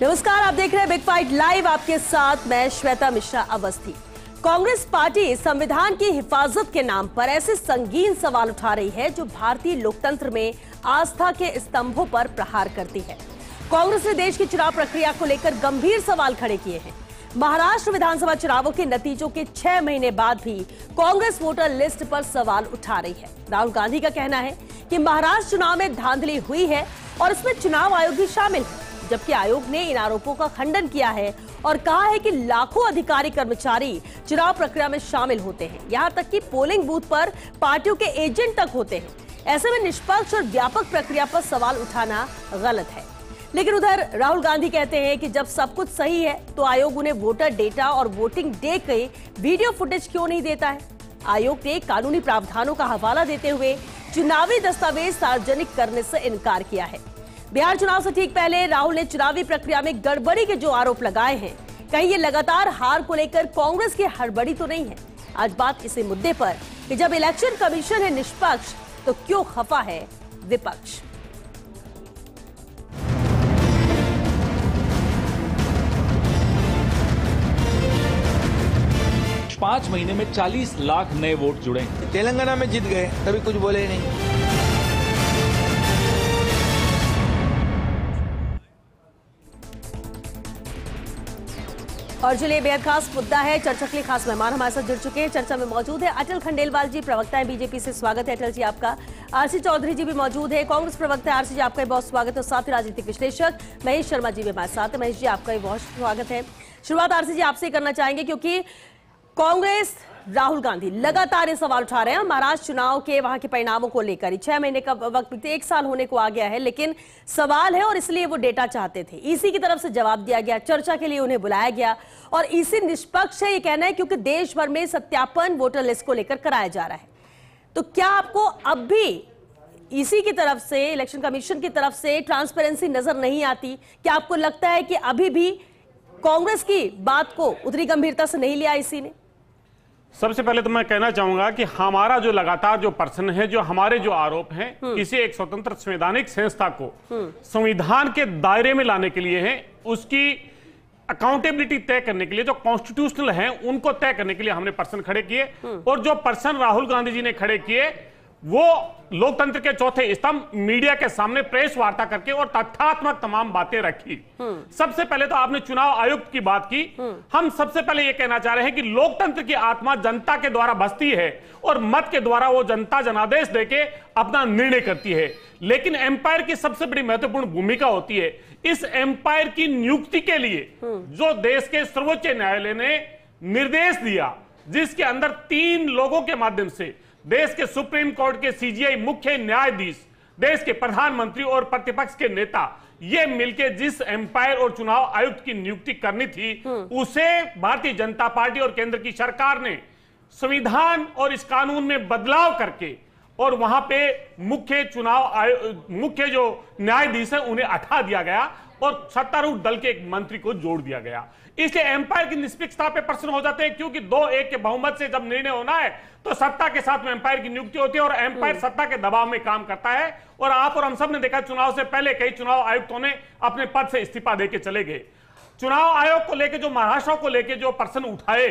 नमस्कार, आप देख रहे हैं बिग फाइट लाइव। आपके साथ मैं श्वेता मिश्रा अवस्थी। कांग्रेस पार्टी संविधान की हिफाजत के नाम पर ऐसे संगीन सवाल उठा रही है जो भारतीय लोकतंत्र में आस्था के स्तंभों पर प्रहार करती है। कांग्रेस ने देश की चुनाव प्रक्रिया को लेकर गंभीर सवाल खड़े किए हैं। महाराष्ट्र विधानसभा चुनावों के नतीजों के 6 महीने बाद भी कांग्रेस वोटर लिस्ट पर सवाल उठा रही है। राहुल गांधी का कहना है कि महाराष्ट्र चुनाव में धांधली हुई है और इसमें चुनाव आयोग भी शामिल है, जबकि आयोग ने इन आरोपों का खंडन किया है और कहा है कि लाखों अधिकारी कर्मचारी चुनाव प्रक्रिया में शामिल होते हैं, यहां तक कि पोलिंग बूथ पर पार्टियों के एजेंट तक होते हैं। ऐसे में निष्पक्ष और व्यापक प्रक्रिया पर सवाल उठाना गलत है। लेकिन उधर राहुल गांधी कहते हैं कि जब सब कुछ सही है तो आयोग उन्हें वोटर डेटा और वोटिंग डे के वीडियो फुटेज क्यों नहीं देता है। आयोग ने कानूनी प्रावधानों का हवाला देते हुए चुनावी दस्तावेज सार्वजनिक करने से इनकार किया है। बिहार चुनाव से ठीक पहले राहुल ने चुनावी प्रक्रिया में गड़बड़ी के जो आरोप लगाए हैं, कहीं ये लगातार हार को लेकर कांग्रेस की हड़बड़ी तो नहीं है। आज बात इसी मुद्दे पर कि जब इलेक्शन कमीशन है निष्पक्ष तो क्यों खफा है विपक्ष। 5 महीने में 40 लाख नए वोट जुड़े। तेलंगाना में जीत गए, कभी कुछ बोले नहीं। और चलिए, बेहद खास मुद्दा है। चर्चा के लिए खास मेहमान हमारे साथ जुड़ चुके हैं। चर्चा में मौजूद है अटल खंडेलवाल जी, प्रवक्ता है बीजेपी से। स्वागत है अटल जी आपका। आरसी चौधरी जी भी मौजूद है, कांग्रेस प्रवक्ता है। आरसी जी आपका भी बहुत स्वागत है। साथ ही राजनीतिक विश्लेषक महेश शर्मा जी भी हमारे साथ है। महेश जी आपका भी बहुत स्वागत है। शुरुआत आरसी जी आपसे करना चाहेंगे, क्योंकि कांग्रेस राहुल गांधी लगातार ये सवाल उठा रहे हैं महाराष्ट्र चुनाव के वहां के परिणामों को लेकर। 6 महीने का वक्त बीते, 1 साल होने को आ गया है, लेकिन सवाल है और इसलिए वो डेटा चाहते थे। ईसी की तरफ से जवाब दिया गया, चर्चा के लिए उन्हें बुलाया गया और ईसी निष्पक्ष है ये कहना है, क्योंकि देश भर में सत्यापन वोटर लिस्ट को लेकर कराया जा रहा है। तो क्या आपको अब भी ईसी की तरफ से, इलेक्शन कमीशन की तरफ से ट्रांसपेरेंसी नजर नहीं आती? क्या आपको लगता है कि अभी भी कांग्रेस की बात को उतनी गंभीरता से नहीं लिया ईसी ने? सबसे पहले तो मैं कहना चाहूंगा कि हमारा जो लगातार जो प्रश्न है, जो हमारे जो आरोप हैं, किसी एक स्वतंत्र संवैधानिक संस्था को संविधान के दायरे में लाने के लिए है, उसकी अकाउंटेबिलिटी तय करने के लिए, जो कॉन्स्टिट्यूशनल है उनको तय करने के लिए हमने प्रश्न खड़े किए। और जो प्रश्न राहुल गांधी जी ने खड़े किए वो लोकतंत्र के चौथे स्तंभ मीडिया के सामने प्रेस वार्ता करके और तथ्यात्मक तमाम बातें रखी। सबसे पहले तो आपने चुनाव आयुक्त की बात की। हम सबसे पहले यह कहना चाह रहे हैं कि लोकतंत्र की आत्मा जनता के द्वारा बसती है और मत के द्वारा वो जनता जनादेश देके अपना निर्णय करती है। लेकिन एम्पायर की सबसे बड़ी महत्वपूर्ण भूमिका होती है। इस एम्पायर की नियुक्ति के लिए जो देश के सर्वोच्च न्यायालय ने निर्देश दिया, जिसके अंदर 3 लोगों के माध्यम से देश के सुप्रीम कोर्ट के सीजीआई मुख्य न्यायाधीश, देश के प्रधानमंत्री और प्रतिपक्ष के नेता, ये मिलकर जिस एम्पायर और चुनाव आयुक्त की नियुक्ति करनी थी, उसे भारतीय जनता पार्टी और केंद्र की सरकार ने संविधान और इस कानून में बदलाव करके और वहां पे मुख्य जो न्यायाधीश है उन्हें हटा दिया गया और सत्तारूढ़ दल के एक मंत्री को जोड़ दिया गया। इसलिए एम्पायर की निष्पक्षता पे प्रश्न हो जाते हैं, क्योंकि 2-1 के बहुमत से जब निर्णय होना है तो सत्ता के साथ में एम्पायर की नियुक्ति होती है और एम्पायर सत्ता के दबाव में काम करता है। और आप और हम सब ने देखा, चुनाव से पहले कई चुनाव आयुक्तों ने अपने पद से इस्तीफा देके चले गए। चुनाव आयोग को लेकर, जो महाराष्ट्र को लेकर जो प्रश्न उठाए,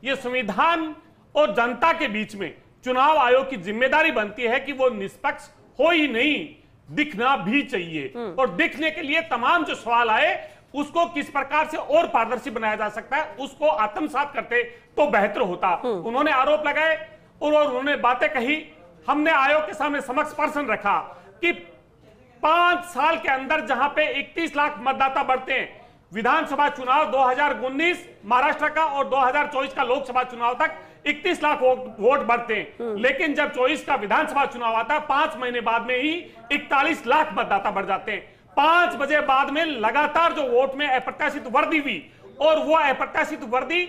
ये संविधान और जनता के बीच में चुनाव आयोग की जिम्मेदारी बनती है कि वो निष्पक्ष हो ही नहीं, दिखना भी चाहिए। और दिखने के लिए तमाम जो सवाल आए उसको किस प्रकार से और पारदर्शी बनाया जा सकता है, उसको आत्मसात करते तो बेहतर होता। उन्होंने आरोप लगाए और उन्होंने बातें कही। हमने आयोग के सामने समक्ष प्रश्न रखा कि 5 साल के अंदर जहां पे 31 लाख मतदाता बढ़ते हैं, विधानसभा चुनाव 2019 महाराष्ट्र का और 2024 का लोकसभा चुनाव तक 31 लाख वोट बढ़ते हैं, लेकिन जब 24 का विधानसभा चुनाव आता है 5 महीने बाद में ही 41 लाख मतदाता बढ़ जाते हैं। 5 बजे बाद में लगातार जो वोट में अप्रत्याशित वृद्धि हुई और वो अप्रत्याशित वृद्धि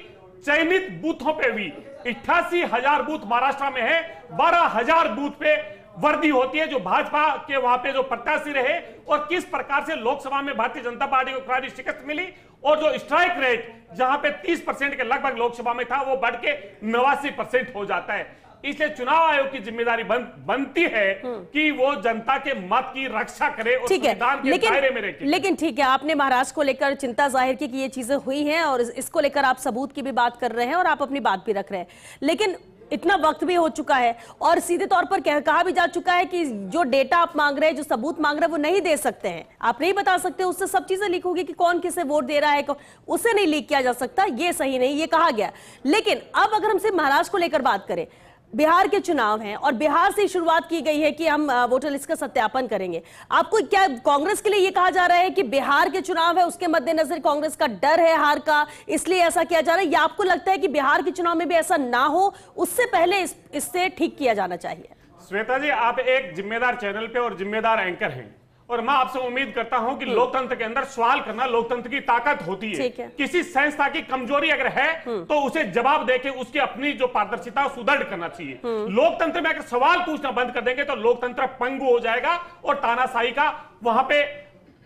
चयनित बूथों पे हुई। 88,000 बूथ महाराष्ट्र में है, 12,000 बूथ पे वृद्धि होती है जो भाजपा के वहां पे जो प्रत्याशी रहे, और किस प्रकार से लोकसभा में भारतीय जनता पार्टी को करारी शिकस्त मिली और जो स्ट्राइक रेट जहां पे 30% के लगभग लोकसभा में था वो बढ़ के 89% हो जाता है। इसलिए चुनाव आयोग की जिम्मेदारी बनती है कि वो जनता के मत की रक्षा करे और संविधान के दायरे में रखे। लेकिन ठीक है, आपने महाराष्ट्र को लेकर चिंता जाहिर की कि ये चीजें हुई हैं और इसको लेकर आप सबूत की भी बात कर रहे हैं और आप अपनी बात भी रख रहे हैं, लेकिन इतना वक्त भी हो चुका है और सीधे तौर पर कहा भी जा चुका है कि जो डेटा आप मांग रहे हैं, जो सबूत मांग रहे हैं, वो नहीं दे सकते हैं, आप नहीं बता सकते, उससे सब चीजें लीक होगी कि कौन किसे वोट दे रहा है, उसे नहीं लीक किया जा सकता, ये सही नहीं, ये कहा गया। लेकिन अब अगर हम सिर्फ महाराष्ट्र को लेकर बात करें, बिहार के चुनाव हैं और बिहार से शुरुआत की गई है कि हम वोटर लिस्ट का सत्यापन करेंगे। आपको क्या कांग्रेस के लिए यह कहा जा रहा है कि बिहार के चुनाव है, उसके मद्देनजर कांग्रेस का डर है हार का, इसलिए ऐसा किया जा रहा है, या आपको लगता है कि बिहार के चुनाव में भी ऐसा ना हो, उससे पहले इससे ठीक किया जाना चाहिए? श्वेता जी, आप एक जिम्मेदार चैनल पे और जिम्मेदार एंकर हैं और मैं आपसे उम्मीद करता हूं कि लोकतंत्र के अंदर सवाल करना लोकतंत्र की ताकत होती है। किसी संस्था की कमजोरी अगर है तो उसे जवाब देके उसकी अपनी जो पारदर्शिता सुदृढ़ करना चाहिए। लोकतंत्र में अगर सवाल पूछना बंद कर देंगे तो लोकतंत्र पंगु हो जाएगा और तानाशाही का वहां पे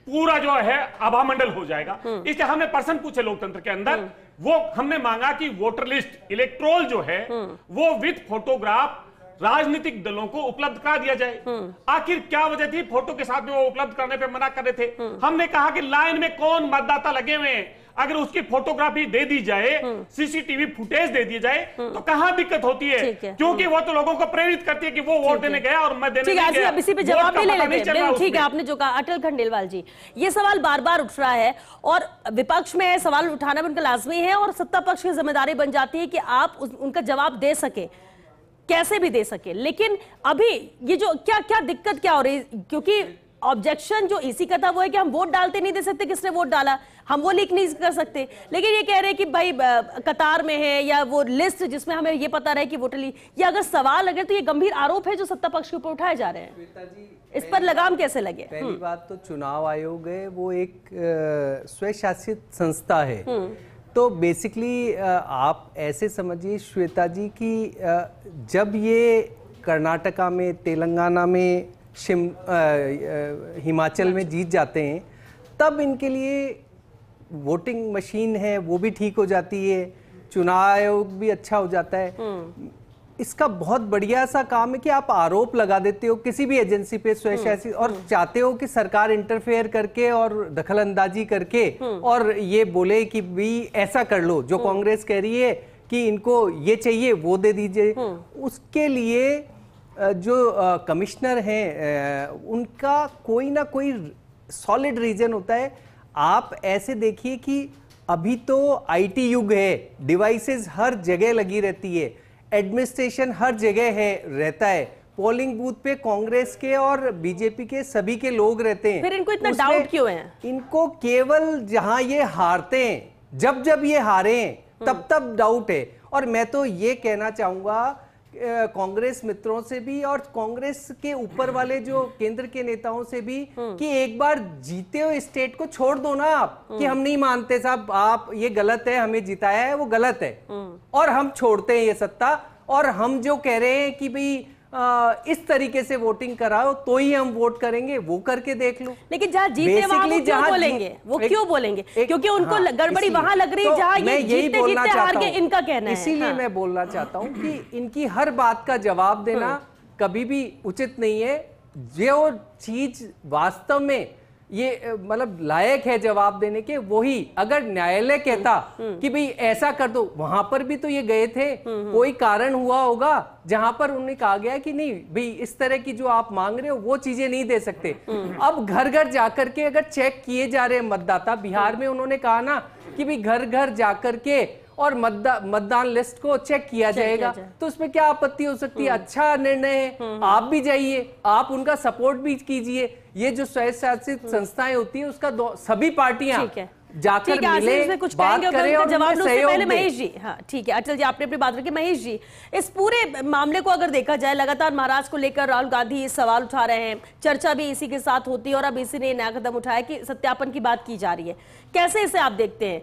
पूरा जो है आभामंडल हो जाएगा। इसलिए हमने प्रश्न पूछे लोकतंत्र के अंदर, वो हमने मांगा कि वोटर लिस्ट इलेक्ट्रोल जो है वो विद फोटोग्राफ राजनीतिक दलों को उपलब्ध करा दिया जाए। आखिर क्या वजह थी फोटो के साथ में वो उपलब्ध करने पे मना कर रहे थे? हमने कहा कि लाइन में कौन मतदाता लगे हुए हैं, अगर उसकी फोटोग्राफी दे दी जाए, सीसीटीवी फुटेज दे दी जाए तो कहां दिक्कत होती है? क्योंकि वो तो लोगों को प्रेरित करती है कि वो वोट देने गया और मैं देने नहीं गया। अब इसी पे जवाब नहीं ले लेते। ठीक है, आपने जो कहा अटल खंडेलवाल जी, ये सवाल बार बार उठ रहा है और विपक्ष में सवाल उठाना भी उनका लाजमी है और सत्ता पक्ष की जिम्मेदारी बन जाती है कि आप उनका जवाब दे सके, कैसे भी दे सके। लेकिन अभी ये जो क्या दिक्कत क्या हो रही है, क्योंकि ऑब्जेक्शन जो इसी का था वो है कि हम वोट डालते नहीं दे सकते किसने वोट डाला, हम वो लीक नहीं कर सकते। लेकिन ये कह रहे हैं कि भाई कतार में है या वो लिस्ट जिसमें हमें ये पता रहे कि वोटर ली, ये अगर सवाल अगर तो ये गंभीर आरोप है जो सत्ता पक्ष के ऊपर उठाए जा रहे हैं, इस पर लगाम कैसे लगे? पहली बात तो चुनाव आयोग है वो एक स्वशासित संस्था है, तो बेसिकली आप ऐसे समझिए श्वेता जी कि जब ये कर्नाटका में, तेलंगाना में, हिमाचल में जीत जाते हैं तब इनके लिए वोटिंग मशीन है वो भी ठीक हो जाती है, चुनाव आयोग भी अच्छा हो जाता है। इसका बहुत बढ़िया सा काम है कि आप आरोप लगा देते हो किसी भी एजेंसी पे स्वशासित और चाहते हो कि सरकार इंटरफेयर करके और दखल अंदाजी करके और ये बोले कि भी ऐसा कर लो, जो कांग्रेस कह रही है कि इनको ये चाहिए वो दे दीजिए। उसके लिए जो कमिश्नर हैं उनका कोई ना कोई सॉलिड रीजन होता है। आप ऐसे देखिए कि अभी तो आईटी युग है, डिवाइसेस हर जगह लगी रहती है, एडमिनिस्ट्रेशन हर जगह है रहता है, पोलिंग बूथ पे कांग्रेस के और बीजेपी के सभी के लोग रहते हैं। फिर इनको इतना डाउट क्यों है? इनको केवल जहां ये हारते हैं, जब ये हारे हैं तब डाउट है। और मैं तो ये कहना चाहूंगा कांग्रेस मित्रों से भी और कांग्रेस के ऊपर वाले जो केंद्र के नेताओं से भी कि एक बार जीते हुए स्टेट को छोड़ दो ना आप, कि हम नहीं मानते साहब, आप ये गलत है, हमें जिताया है वो गलत है और हम छोड़ते हैं ये सत्ता, और हम जो कह रहे हैं कि भाई इस तरीके से वोटिंग कराओ तो ही हम वोट करेंगे, वो करके देख लो। लेकिन जहाँ जीते वहां वो क्यों बोलेंगे? वो क्यों बोलेंगे? क्योंकि उनको गड़बड़ी वहां लग रही है जहाँ ये जीते हार के इनका कहना है। इसीलिए मैं बोलना चाहता हूँ कि इनकी हर बात का जवाब देना कभी भी उचित नहीं है। जो चीज वास्तव में ये मतलब लायक है जवाब देने के, वही अगर न्यायालय कहता कि भाई ऐसा कर दो, वहां पर भी तो ये गए थे, कोई कारण हुआ होगा जहां पर उन्हें कहा गया कि नहीं भाई इस तरह की जो आप मांग रहे हो वो चीजें नहीं दे सकते। अब घर घर जाकर के अगर चेक किए जा रहे हैं मतदाता, बिहार में उन्होंने कहा ना कि भाई घर घर जाकर के और मतदान लिस्ट को चेक किया जाएगा, तो उसमें क्या आपत्ति हो सकती है? अच्छा निर्णय है, आप भी जाइए, आप उनका सपोर्ट भी कीजिए। ये जो स्वशासित संस्थाएं होती है उसका सभी पार्टियां जाकर मिले, कुछ बात करें और जवाब लो। पहले महेश जी, हाँ ठीक है, अचल जी आपने अपनी बात रखी। महेश जी, इस पूरे मामले को अगर देखा जाए, लगातार महाराष्ट्र को लेकर राहुल गांधी सवाल उठा रहे हैं, चर्चा भी इसी के साथ होती है और अब इसी ने नया कदम उठाया कि सत्यापन की बात की जा रही है, कैसे इसे आप देखते हैं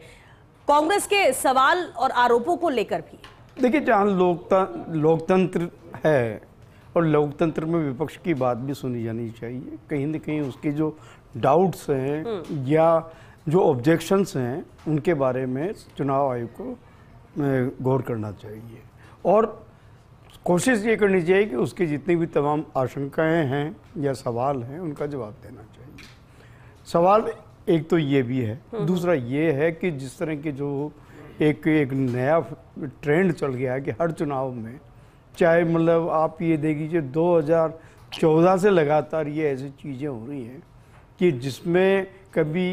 कांग्रेस के सवाल और आरोपों को लेकर भी? देखिए, जहाँ लोकतंत्र है और लोकतंत्र में विपक्ष की बात भी सुनी जानी चाहिए, कहीं न कहीं उसके जो डाउट्स हैं या जो ऑब्जेक्शंस हैं उनके बारे में चुनाव आयोग को गौर करना चाहिए। और कोशिश ये करनी चाहिए कि उसकी जितनी भी तमाम आशंकाएं हैं या सवाल हैं उनका जवाब देना चाहिए। सवाल एक तो ये भी है, दूसरा ये है कि जिस तरह के जो एक नया ट्रेंड चल गया है कि हर चुनाव में, चाहे मतलब आप ये देखिए 2014 से लगातार ये ऐसी चीज़ें हो रही हैं कि जिसमें कभी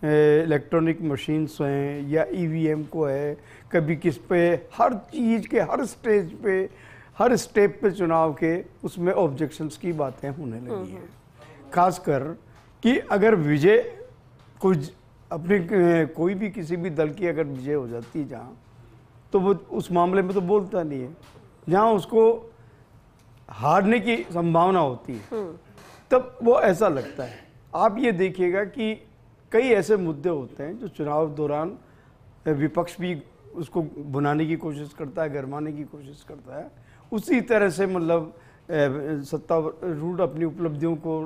इलेक्ट्रॉनिक मशीन्स हैं या ईवीएम को है, कभी किस पे, हर चीज़ के हर स्टेज पे, हर स्टेप पे चुनाव के उसमें ऑब्जेक्शंस की बातें होने लगी हैं। खासकर कि अगर विजय कुछ अपने कोई भी किसी भी दल की अगर विजय हो जाती है जहाँ, तो वो उस मामले में तो बोलता नहीं है। जहाँ उसको हारने की संभावना होती है तब वो ऐसा लगता है। आप ये देखिएगा कि कई ऐसे मुद्दे होते हैं जो चुनाव दौरान विपक्ष भी उसको भुनाने की कोशिश करता है, गरमाने की कोशिश करता है। उसी तरह से मतलब सत्तारूढ़ अपनी उपलब्धियों को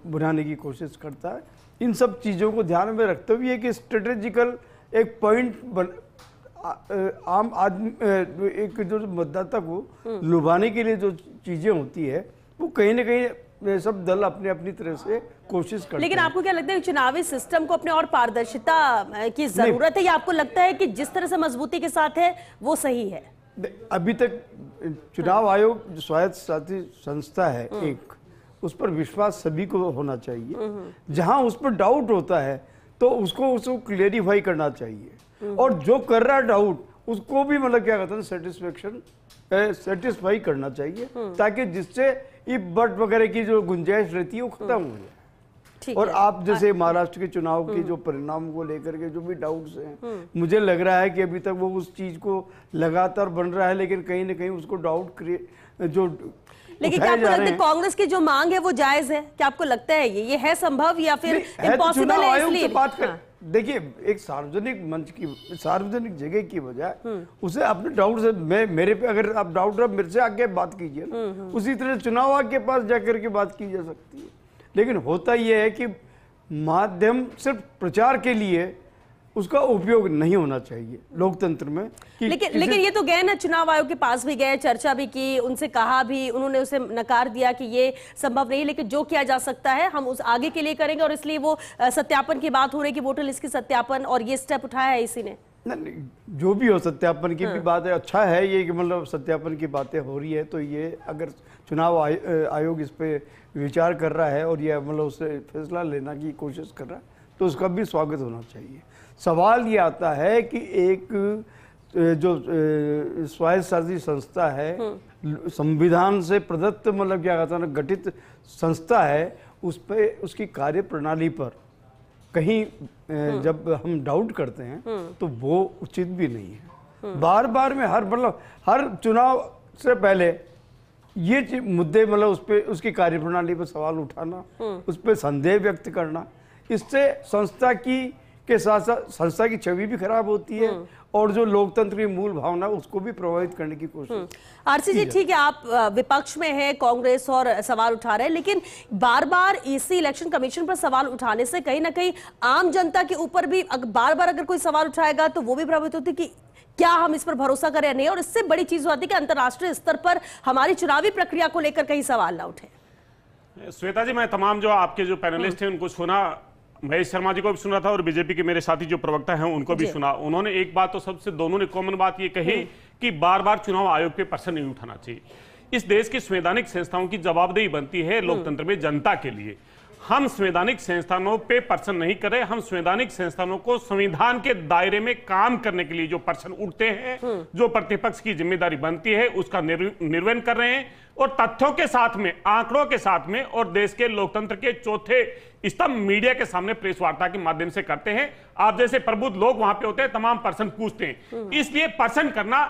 भुनाने की कोशिश करता है। इन सब चीज़ों को ध्यान में रखते हुए कि स्ट्रेटेजिकल एक पॉइंट आम आदमी एक जो मतदाता को लुभाने के लिए जो चीज़ें होती है वो कहीं ना कहीं सब दल अपने अपनी तरह से कोशिश करते हैं। लेकिन आपको क्या लगता है चुनावी सिस्टम को अपने और पारदर्शिता की जरूरत है, या आपको लगता है कि जिस तरह से मजबूती के साथ है वो सही है? अभी तक चुनाव आयोग जो स्वायत्त शासी संस्था है एक, उस पर विश्वास सभी को होना चाहिए। जहां उस पर डाउट होता है तो उसको क्लियरिफाई करना चाहिए, और जो कर रहा है डाउट उसको भी मतलब क्या कहते हैं सेटिस्फाई करना चाहिए, ताकि जिससे ये बट वगैरह की जो गुंजाइश रहती है वो खत्म हो जाए। और आप जैसे महाराष्ट्र के चुनाव के जो परिणाम को लेकर के जो भी डाउट्स हैं, मुझे लग रहा है कि अभी तक वो उस चीज को लगातार बन रहा है, लेकिन कहीं ना कहीं उसको डाउट जो लेकिन क्या आपको लगता है कांग्रेस की जो मांग है वो जायज है? क्या आपको लगता है ये है संभव या फिर इम्पॉसिबल है? इसलिए बात कर देखिए, एक सार्वजनिक मंच की, सार्वजनिक जगह की बजाय उसे अपने डाउट से, मेरे पे अगर आप डाउट रहे मेरे से आगे बात कीजिए ना, उसी तरह चुनाव आयोग के पास जाकर के बात की जा सकती है। लेकिन होता यह है कि माध्यम सिर्फ प्रचार के लिए उसका उपयोग नहीं होना चाहिए लोकतंत्र में। लेकिन ये तो गए ना, चुनाव आयोग के पास भी गए, चर्चा भी की, उनसे कहा भी, उन्होंने उसे नकार दिया कि ये संभव नहीं, लेकिन जो किया जा सकता है हम उस आगे के लिए करेंगे, और इसलिए वो सत्यापन की बात हो रही है कि वोटर लिस्ट की सत्यापन, और ये स्टेप उठाया है इसी ने। नहीं, जो भी हो सत्यापन की भी बात है, अच्छा है ये कि मतलब सत्यापन की बातें हो रही है, तो ये अगर चुनाव आयोग इस पे विचार कर रहा है और ये मतलब उससे फैसला लेने की कोशिश कर रहा है तो उसका भी स्वागत होना चाहिए। सवाल ये आता है कि एक जो स्वायत्त शासी संस्था है, संविधान से प्रदत्त मतलब क्या कहता है ना, गठित संस्था है, उस पे उसकी कार्य प्रणाली पर कहीं जब हम डाउट करते हैं तो वो उचित भी नहीं है। बार बार में हर चुनाव से पहले ये मुद्दे मतलब उस पे, उसकी कार्यप्रणाली पर सवाल उठाना, उस पर संदेह व्यक्त करना, इससे संस्था के साथ साथ संस्था की छवि भी खराब होती है और जो लोकतंत्र की मूल भावना उसको भी प्रभावित करने की कोशिश। आरसी जी, ठीक है, आप विपक्ष में है कांग्रेस और सवाल उठा रहे हैं, लेकिन बार बार ईसी इलेक्शन कमीशन पर सवाल उठाने से कहीं ना कहीं आम जनता के ऊपर भी बार बार अगर कोई सवाल उठाएगा तो वो भी प्रभावित होती कि क्या हम इस पर भरोसा करें या नहीं, और इससे बड़ी चीज होती है कि अंतर्राष्ट्रीय स्तर पर हमारी चुनावी प्रक्रिया को लेकर कहीं सवाल ना उठे। श्वेता जी, मैं तमाम जो आपके जो पैनलिस्ट हैं उनको सुना, महेश शर्मा जी को भी सुना था और बीजेपी के मेरे साथी जो प्रवक्ता हैं उनको भी सुना। उन्होंने एक बात तो सबसे दोनों ने कॉमन बात ये कही कि बार बार चुनाव आयोग पे प्रश्न नहीं उठाना चाहिए। इस देश की संवैधानिक संस्थाओं की जवाबदेही बनती है लोकतंत्र में जनता के लिए। हम संवैधानिक संस्थानों पे प्रश्न नहीं कर रहे, हम संवैधानिक संस्थानों को संविधान के दायरे में काम करने के लिए जो प्रश्न उठते हैं, जो प्रतिपक्ष की जिम्मेदारी बनती है, उसका निर्वहन कर रहे हैं, और तथ्यों के साथ में, आंकड़ों के साथ में, और देश के लोकतंत्र के चौथे स्तंभ मीडिया के सामने प्रेस वार्ता के माध्यम से करते हैं। आप जैसे प्रबुद्ध लोग वहां पे होते हैं, तमाम प्रश्न पूछते हैं। इसलिए प्रश्न करना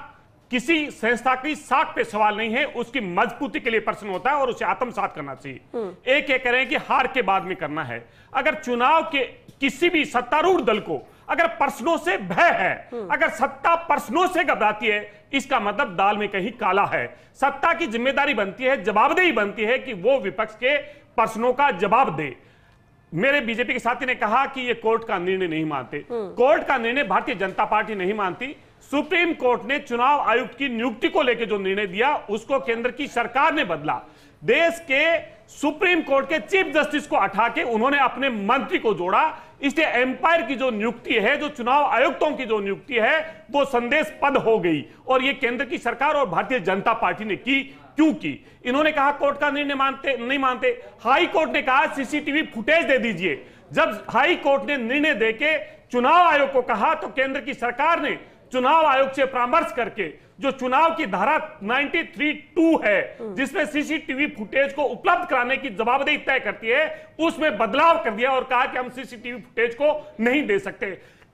किसी संस्था की साख पे सवाल नहीं है, उसकी मजबूती के लिए प्रश्न होता है और उसे आत्मसात करना चाहिए। एक ये करें कि हार के बाद में करना है। अगर चुनाव के किसी भी सत्तारूढ़ दल को अगर प्रश्नों से भय है, अगर सत्ता प्रश्नों से घबराती है, इसका मतलब दाल में कहीं काला है। सत्ता की जिम्मेदारी बनती है, जवाबदेही बनती है कि वो विपक्ष के प्रश्नों का जवाब दे। मेरे बीजेपी के साथी ने कहा कि ये कोर्ट का निर्णय नहीं मानते। कोर्ट का निर्णय भारतीय जनता पार्टी नहीं मानती। सुप्रीम कोर्ट ने चुनाव आयुक्त की नियुक्ति को लेकर जो निर्णय दिया उसको केंद्र की सरकार ने बदला। देश के सुप्रीम कोर्ट के चीफ जस्टिस को हटा के उन्होंने अपने मंत्री को जोड़ा। इसलिए एम्पायर की जो नियुक्ति है, जो चुनाव आयुक्तों की जो नियुक्ति है, वो संदेशपद हो गई। और ये केंद्र की सरकार और भारतीय जनता पार्टी ने की। क्यों की? इन्होंने कहा कोर्ट का निर्णय नहीं मानते। हाई कोर्ट ने कहा सीसीटीवी फुटेज दे दीजिए। जब हाई कोर्ट ने निर्णय देके चुनाव आयोग को कहा तो केंद्र की सरकार ने चुनाव आयोग से परामर्श करके जो चुनाव की धारा 93(2) है, जिसमें सीसीटीवी फुटेज को उपलब्ध कराने की जवाबदेही तय करती है, उसमें बदलाव कर दिया और कहा कि हम सीसीटीवी फुटेज को नहीं दे सकते।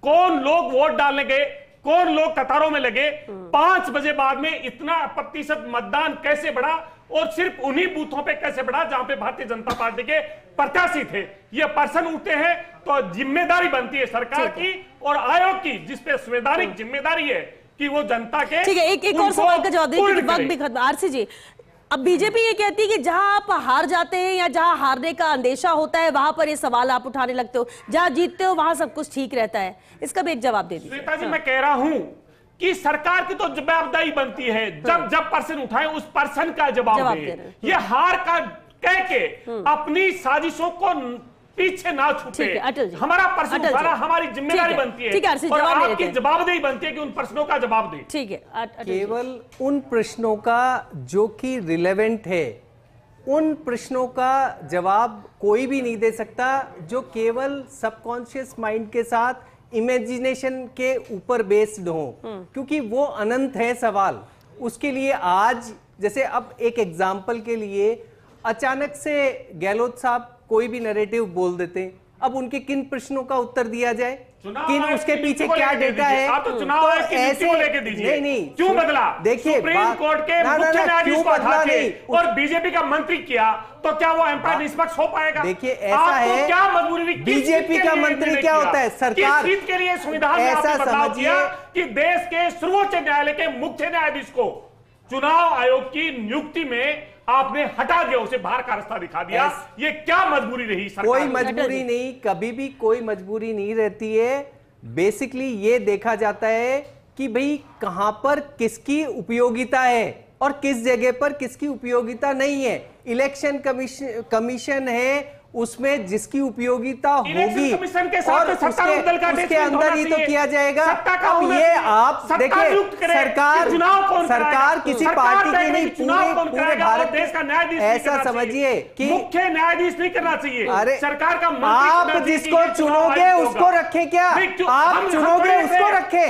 कौन लोग वोट डालने गए, कौन लोग कतारों में लगे, 5 बजे बाद में इतना प्रतिशत मतदान कैसे बढ़ा और सिर्फ उन्हीं बूथों पे कैसे बढ़ा जहां पे भारतीय जनता पार्टी के प्रत्याशी थे। ये पर्सन उठते हैं तो जिम्मेदारी बनती है सरकार की और आयोग की, जिसपे संवैधानिक जिम्मेदारी है कि वो जनता के। ठीक है, एक और सवाल का जवाब दीजिए, वक्त भी खत्म। आरसी जी, अब बीजेपी ये कहती है कि जहां आप हार जाते हैं या जहां हारने का अंदेशा होता है वहां पर ये सवाल आप उठाने लगते हो, जहां जीतते हो वहां सब कुछ ठीक रहता है। इसका भी एक जवाब दे दीजिए। श्वेता जी, मैं कह रहा हूं कि सरकार की तो जवाबदारी बनती है, जब पर्सन उठाए उस पर्सन का जवाब दे। ये हार का कह के अपनी साजिशों को पीछे ना छूटे। हमारा प्रश्न उठाना हमारी जिम्मेदारी बनती है और आपकी जवाबदेही बनती है कि उन प्रश्नों का जवाब दें। ठीक है, केवल उन प्रश्नों का जो कि रिलेवेंट है, उन प्रश्नों का जवाब कोई भी नहीं दे सकता जो केवल सबकॉन्शियस माइंड के साथ इमेजिनेशन के ऊपर बेस्ड हो, क्योंकि वो अनंत है सवाल। उसके लिए आज जैसे अब एक एग्जाम्पल के लिए अचानक से गहलोत साहब कोई भी नैरेटिव बोल देते हैं, अब उनके किन प्रश्नों का उत्तर दिया जाए, किन उसके पीछे क्या डेटा है, आप तो चुनाव आयोग की नीति को लेके दीजिए। नहीं, क्यों बदला? देखिए सुप्रीम कोर्ट के मुख्य न्यायाधीश को हटा के और बीजेपी का मंत्री किया तो क्या वो एम्पायर निष्पक्ष हो पाएगा? देखिए ऐसा है, क्या मजबूरी, बीजेपी का मंत्री क्या होता है? सरकार किस चीज के लिए संविधान में ऐसा समझिए कि देश के सर्वोच्च न्यायालय के मुख्य न्यायाधीश को चुनाव आयोग की नियुक्ति में आपने हटा दिया, उसे बाहर का रास्ता दिखा दिया। ये क्या मजबूरी रही सरकार? कोई मजबूरी नहीं, कभी भी कोई मजबूरी नहीं रहती है। बेसिकली ये देखा जाता है कि भाई कहां पर किसकी उपयोगिता है और किस जगह पर किसकी उपयोगिता नहीं है। इलेक्शन कमीशन है, उसमें जिसकी उपयोगिता होगी और उसके अंदर ही तो किया जाएगा। अब ये आप देखिए, सरकार किसी पार्टी की नहीं, पूरे भारत देश का न्यायाधीश ऐसा समझिए कि मुख्य न्यायाधीश नहीं करना चाहिए। अरे सरकार का आप जिसको चुनोगे उसको रखे क्या? आप चुनोगे उसको रखे?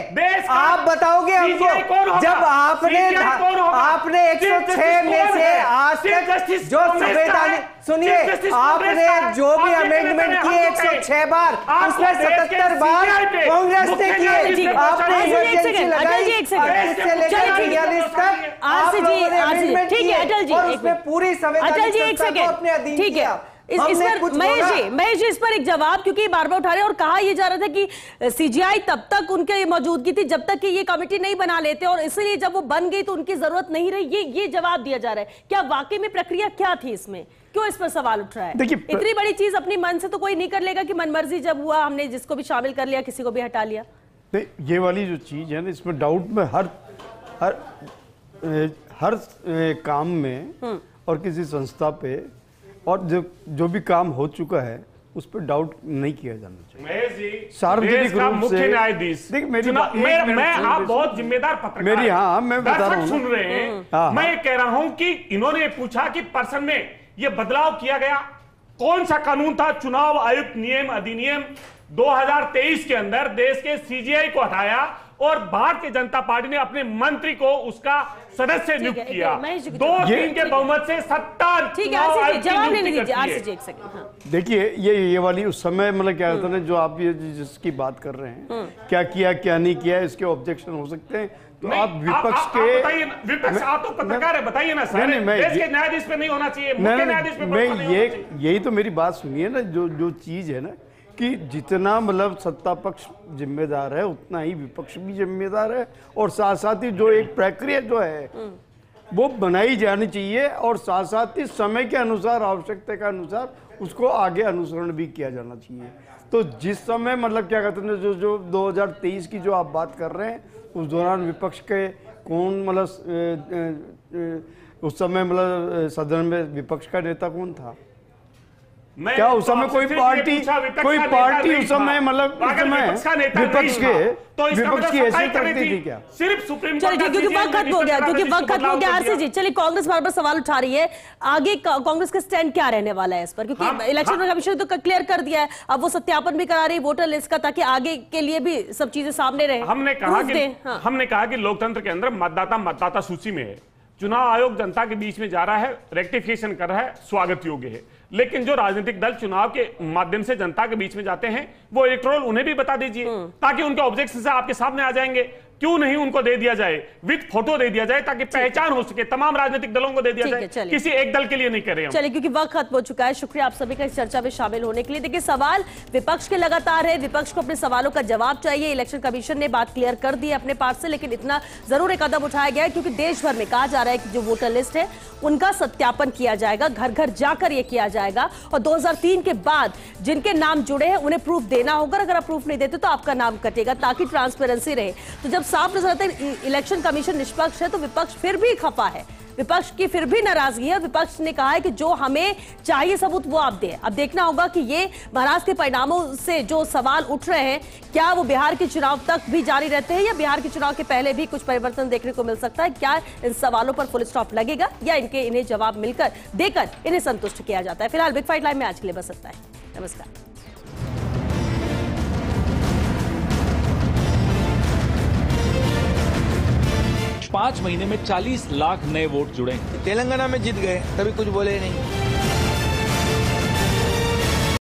आप बताओगे हमको? जब आपने 106 में से आज तक जो संवैधानिक, सुनिए, आपने जो भी अमेंडमेंट किए 106 बार, उसमें 77 बार कांग्रेस ने किए। आपने इमरजेंसी लगाई 38 से लेकर 42 तक आप लोगों ने अमेंडमेंट किए और उसमें पूरी संवैधानिक संस्था को अपने अधीन किया। इस पर महेश जी इस पर एक जवाब, क्योंकि बार बार उठा रहे हैं और कहा यह जा रहा था कि सीजीआई तब तक उनके मौजूदगी थी जब तक कि ये कमेटी नहीं बना लेते और इसलिए जब वो बन गई तो उनकी जरूरत नहीं रही। ये जवाब दिया जा रहा है। क्या वाकई में प्रक्रिया क्या थी इसमें? क्यों इस पर सवाल उठ रहा है? इतनी बड़ी चीज अपनी मन से तो कोई नहीं कर लेगा कि मनमर्जी जब हुआ हमने जिसको भी शामिल कर लिया, किसी को भी हटा लिया। नहीं, ये वाली जो चीज है ना, इसमें डाउट में हर काम में और किसी संस्था पे और जो भी काम हो चुका है उस पर डाउट नहीं किया जाना चाहिए। सार्वजनिक रूप से मुख्य न्यायाधीश, मैं आप बहुत जिम्मेदार पत्रकार, मैं बता रहा हूं, सुन रहे हैं। मैं ये कह रहा हूं कि इन्होंने पूछा कि पर्सन में ये बदलाव किया गया, कौन सा कानून था? चुनाव आयुक्त नियम अधिनियम 2023 के अंदर देश के सीजीआई को हटाया और भारतीय जनता पार्टी ने अपने मंत्री को उसका सदस्य नियुक्त किया। 2-3 के बहुमत से सत्ता। देखिए ये वाली उस समय मतलब क्या होता है, जो आप ये जिसकी बात कर रहे हैं, क्या किया क्या नहीं किया, इसके ऑब्जेक्शन हो सकते हैं। तो आप विपक्ष के विपक्ष, आप तो पत्रकार है, बताइए ना सर, देश के न्यायाधीश पे नहीं होना चाहिए, मुख्य न्यायाधीश पे नहीं होना चाहिए। यही तो मेरी बात सुनिए ना, जो चीज है ना कि जितना मतलब सत्ता पक्ष जिम्मेदार है उतना ही विपक्ष भी जिम्मेदार है और साथ साथ ही जो एक प्रक्रिया जो है वो बनाई जानी चाहिए और साथ साथ ही समय के अनुसार, आवश्यकता के अनुसार उसको आगे अनुसरण भी किया जाना चाहिए। तो जिस समय मतलब क्या कहते हैं, जो 2023 की जो आप बात कर रहे हैं, उस दौरान विपक्ष के कौन, मतलब उस समय मतलब सदन में विपक्ष का नेता कौन था? क्या उस समय कोई पार्टी उस समय मतलब विपक्ष की हैसियत रखती थी क्या? सिर्फ सुप्रीम कोर्ट, क्योंकि वक्त खत्म हो गया, आरसी जी। चलिए, कांग्रेस बार बार सवाल उठा रही है, आगे कांग्रेस का स्टैंड क्या रहने वाला है इस पर? क्योंकि इलेक्शन कमीशन तो क्लियर कर दिया है, अब वो सत्यापन भी करा रही है वोटर लिस्ट का, ताकि आगे के लिए भी सब चीजें सामने रहे। हमने कहा कि लोकतंत्र के अंदर मतदाता सूची में है, चुनाव आयोग जनता के बीच में जा रहा है, रेक्टिफिकेशन कर रहा है, स्वागत योग्य है। लेकिन जो राजनीतिक दल चुनाव के माध्यम से जनता के बीच में जाते हैं, वो इलेक्टोरल उन्हें भी बता दीजिए, ताकि उनके ऑब्जेक्शन से आपके सामने आ जाएंगे। क्यों नहीं उनको दे दिया जाए, विद फोटो दे दिया जाए, ताकि पहचान हो सके, तमाम राजनीतिक दलों को दे दिया जाए, किसी एक दल के लिए नहीं करें। चलिए, क्योंकि वक्त खत्म हो चुका है, शुक्रिया आप सभी का इस चर्चा में शामिल होने के लिए। देखिए, सवाल विपक्ष के लगातार है, विपक्ष को अपने सवालों का जवाब चाहिए। इलेक्शन कमीशन ने बात क्लियर कर दी है अपने पार्ट से, लेकिन इतना जरूर एक कदम उठाया गया है, क्योंकि देश भर में कहा जा रहा है कि जो वोटर लिस्ट है उनका सत्यापन किया जाएगा, घर घर जाकर यह किया जाएगा, और 2003 के बाद जिनके नाम जुड़े हैं उन्हें प्रूफ देना होगा। अगर आप प्रूफ नहीं देते तो आपका नाम कटेगा, ताकि ट्रांसपेरेंसी रहे। तो जब साफ नजर आता है इलेक्शन कमीशन निष्पक्ष है, तो विपक्ष फिर भी खफा है, विपक्ष की फिर भी नाराजगी है। विपक्ष ने कहा है कि जो हमें चाहिए सबूत वो आप दें। अब देखना होगा कि ये महाराष्ट्र के परिणामों से जो सवाल उठ रहे हैं, क्या वो बिहार के चुनाव तक भी जारी रहते हैं, या बिहार के चुनाव के पहले भी कुछ परिवर्तन देखने को मिल सकता है? क्या इन सवालों पर फुल स्टॉप लगेगा, या इन्हें जवाब मिलकर देकर इन्हें संतुष्ट किया जाता है? फिलहाल बिग फाइट लाइव में आज के लिए बस इतना है। नमस्कार। 5 महीने में 40 लाख नए वोट जुड़े। तेलंगाना में जीत गए, कभी कुछ बोले नहीं।